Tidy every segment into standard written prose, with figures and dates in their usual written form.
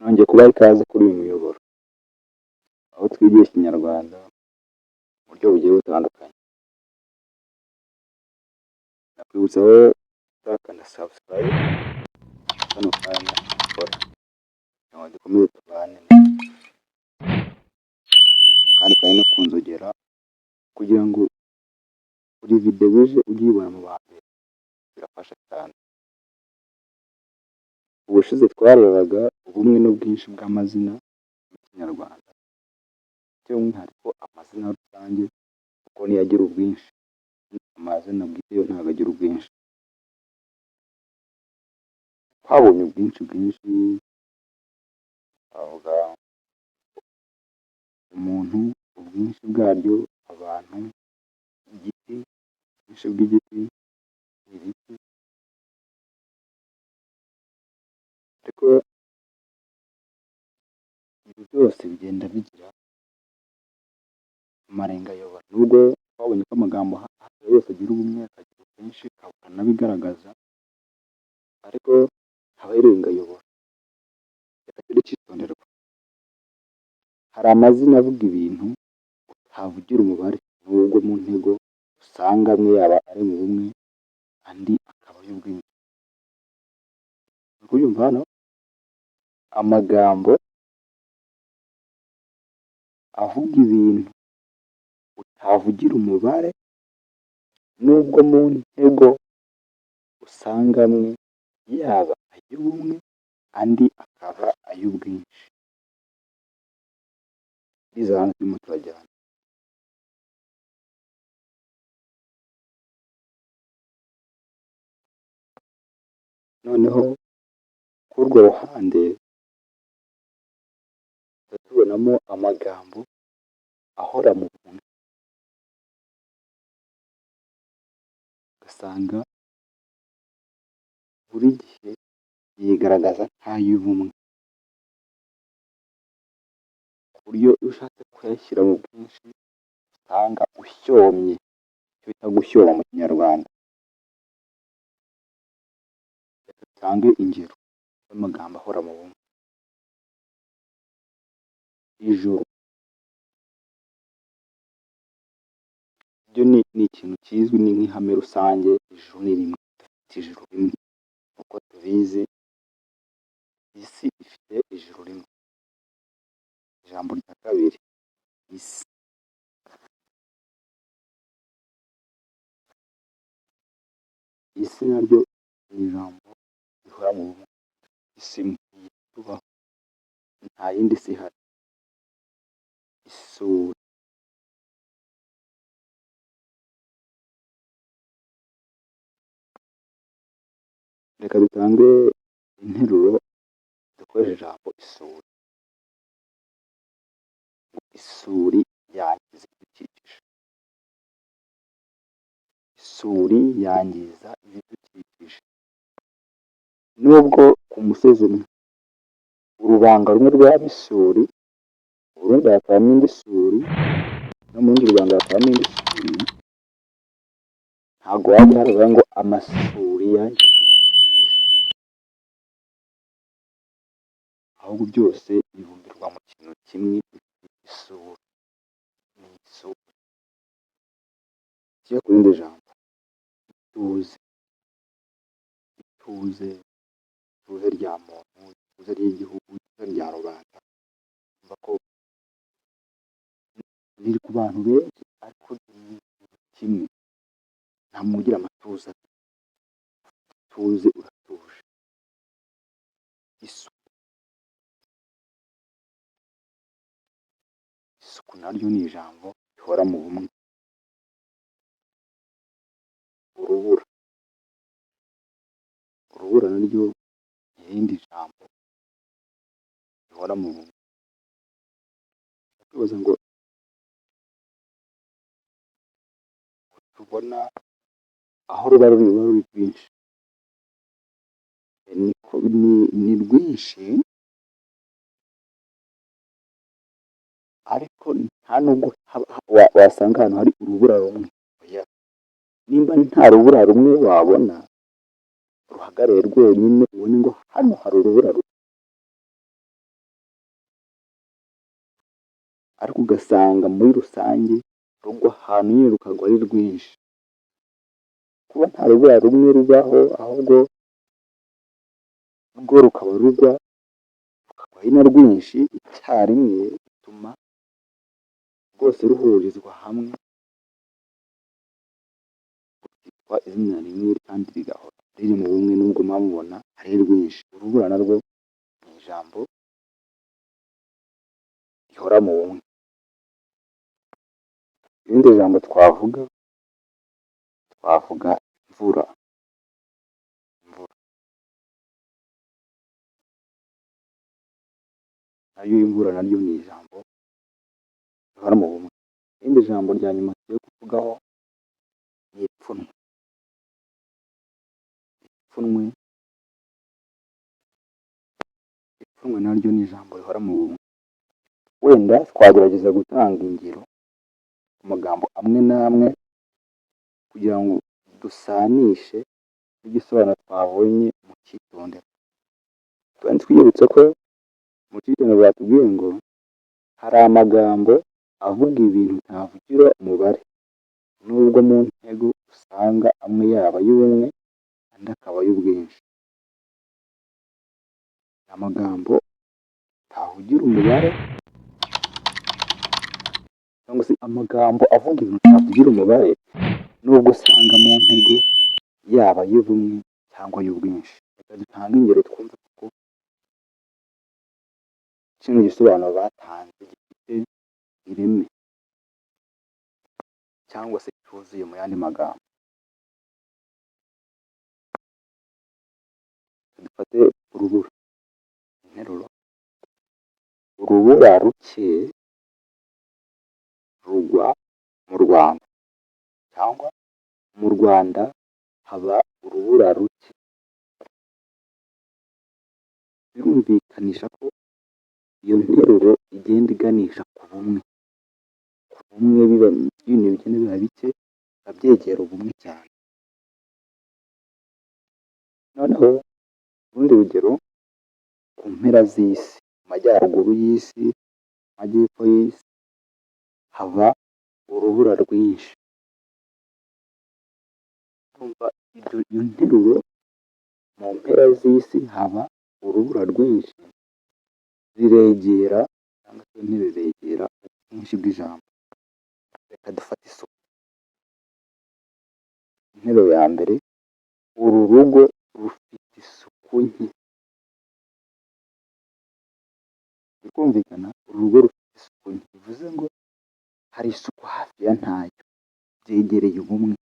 Nongeye kubaha ikaze kuri uyu muyoboro, aho twigisha Ikinyarwanda mu buryo bugiye butandukanye. Nakwibutsa wowe utakanda subscribe kano kanya ukora, kugira ngo dukomeze tubane kandi ukande no ku nzogera kugira ngo buri video uje ujye uyibona mu ba mbere, birafasha cyane. Ubushize twarebaga ubumwe n'ubwinshi bw'amazina mu Kinyarwanda, by'umwihariko amazina rusange kuko niyo agira ubwinshi, amazina bwite yo ntabwo agira ubwinshi. Twabonye ubwinshi twavuga umuntu, ubwinshi bwaryo, abantu, igiti, ubwinshi bw'igiti, ibiti. Ariko ibi byose bigenda bigira amarenga ayobora. Nubwo twabonye ko amagambo yose agira ubumwe, akagira ubwinshi, akaba anabigaragaza, ariko haba irenga ayobora. Reka tujye twitonderwa. Hari amazina avuga ibintu utavugira umubare, nubwo mu ntego usanga amwe yaba ari mu bumwe, andi akaba ay'ubwinshi. Uri kubyumva hano? Amagambo avuga ibintu utavugira umubare, nubwo mu ntego usanga amwe yaba ay'ubumwe, andi akaba ay'ubwinshi. Izo hantu turimo turajyana. Noneho kuri urwo ruhande tubonamo amagambo ahora mu bumwe, ugasanga buri gihe yigaragaza nk'ay'ubumwe, ku buryo iyo ushatse kuyashyira mu bwinshi usanga ushyomye, icyo bita gushyoma mu Kinyarwanda. Reka dutange ingero z'amagambo ahora mu bumwe. Ijuru, byo ni ikintu kizwi, ni nk'ihame rusange. Ijuru ni rimwe, dufite ijuru rimwe uko tubizi, isi ifite ijuru rimwe. Ijambo rya kabiri, isi. Isi naryo ni ijambo rihora mu bumwe. Isi imwe tubaho, nta yindi si ihari. Isuri, reka dutange interuro dukoresheje ijambo isuri. Isuri yangiza ibidukikije. Isuri yangiza ibidukikije. Nubwo ku musozi umwe urubanga rumwe rwaba isuri, urundi hakabamo indi suri, no mu rundi rubanga hakabamo indi suri, ntabwo waba uharavuga ngo amasuri yangiza ibidukikije, ahubwo byose bibumbirwa mu kintu kimwe, isuri. Ni isuri. Tujye ku rindi jambo, ituze. Ituze, ituze rya muntu, ituze ry'igihugu, ituze rya rubanda. Urumva ko riri ku bantu benshi, ariko ni ikintu kimwe. Nta muntu ugira amatuza. Ituze, uratuje. Isuku. Isuku naryo ni ijambo rihora mu bumwe. Urubura. Urubura naryo ni irindi jambo rihora mu bumwe. Twibaza ngo tubona aho ruba ruri rwinshi, ni rwinshi, ariko nta nubwo wasanga ahantu hari urubura rumwe. Nimba nta rubura rumwe wabona ruhagarare rwenyine, ubone ngo hano hari urubura rumwe, ariko ugasanga muri rusange rugwa ahantu nyine rukagwa ari rwinshi. Kuba nta rubura rumwe rubaho ahubwo rwo rukaba rugwa ari na rwinshi icyarimwe, bituma rwose ruhurizwa hamwe rukitwa izina rimwe kandi rigahora riri mu bumwe, nubwo muba mubona ari rwinshi. Urubura narwo ni ijambo rihora mu bumwe. Irindi jambo twavuga imvura. Nayo imvura naryo ni ijambo rihora mu bumwe. Irindi jambo rya nyuma tugiye kuvugaho ni ipfunwe. Ipfunwe naryo ni ijambo rihora mu bumwe. Wenda twagerageza gutanga ingero ku magambo amwe n'amwe kugira ngo dusanishe n'igisobanuro twabonye mu cyitondero. Kandi twibutse ko mu cyitondero batubwiye ngo hari amagambo avuga ibintu ntavugira umubare, nubwo mu ntego usanga amwe yaba ay'ubumwe andi akaba ay'ubwinshi. Amagambo ntavugira umubare cyangwa se amagambo avuga ibintu ntavugira umubare, nubwo usanga mu ntego yaba ay'ubumwe cyangwa ay'ubwinshi. Reka dutange ingero twumve ko kino gisobanuro batanze gifite ireme cyangwa se cyuzuye mu yandi magambo. Dufate urubura. Interuro: urubura ruke rugwa mu Rwanda, cyangwa mu Rwanda haba urubura ruke. Birumvikanisha ko iyo nteruro igenda iganisha ku bumwe. Biba ibintu bigenda biba bike biba byegera ubumwe cyane. Noneho urundi rugero: ku mpera z'isi, mu majyaruguru y'isi, mu majyepfo y'isi haba urubura rwinshi. Iyo nteruro mu mpera z'isi haba urubura rwinshi riregera cyangwa se ntibiregera ubwinshi bw'ijambo. Reka dufate isuku. Interuro ya mbere: uru rugo rufite isuku nke. Bikumvikana uru rugo rufite isuku nke bivuze ngo hari isuku hafi ya ntayo, byegereye ubumwe.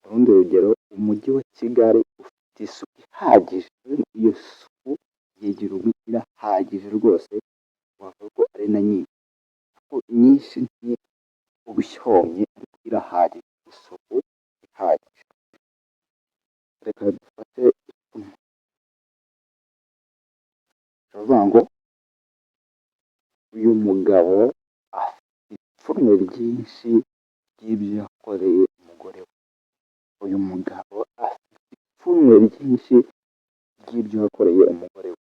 Urundi rugero: umujyi wa Kigali ufite isuku ihagije. Iyo suku yegera ubumwe, irahagije rwose, wavuga ko ari na nyinshi, kuko nyinshi ni ubushyomye ariko irahagije, isuku ihagije. Reka dufate ipfunwe. Turavuga ngo uyu mugabo afite ipfunwe ryinshi ry'ibyo yakoreye umugore we. Uyu mugabo afite ipfunwe ryinshi ry'ibyo yakoreye umugore we.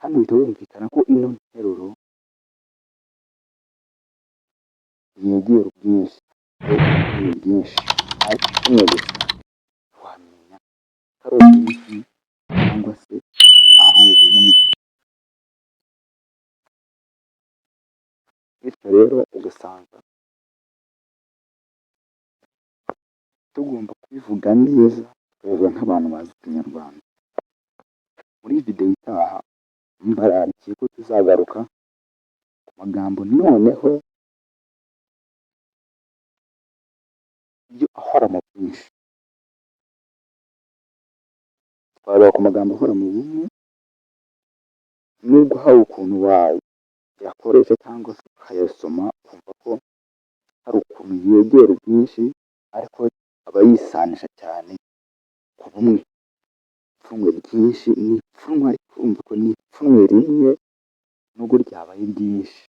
Hano bihita bumvikana ko ino nteruro yegera ubwinshi, ari bwinshi, ariko ipfunwe gusa wamenya ko ari ubwinshi cyangwa se ari ubumwe. Bityo rero ugasanga tugomba kubivuga neza, tukabivuga nk'abantu bazi Ikinyarwanda. Muri videwo itaha mbararikiye ko tuzagaruka ku magambo noneho yo ahora mu bwinshi. Twareba ku magambo ahora mu bumwe, nubwo hari ukuntu wayakoresha cyangwa se ukayasoma ukumva ko hari ukuntu yegera ubwinshi, ariko aba yisanisha cyane ku bumwe. Ipfunwe ryinshi ni ipfunwe, ariko urumva ko ni ipfunwe rimwe nubwo ryabaye ryinshi.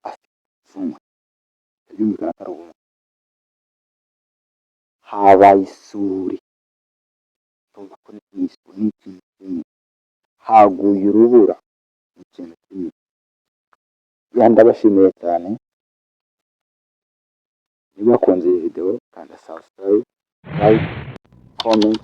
Afite ipfunwe, byumvikana ko ari ubumwe. Habaye isuri, urumva ko ni ikintu kimwe. haguye urubura ni ikintu kibi. Ndabashimiye cyane, niba wakunze iyi video kanda subscribe, like, comment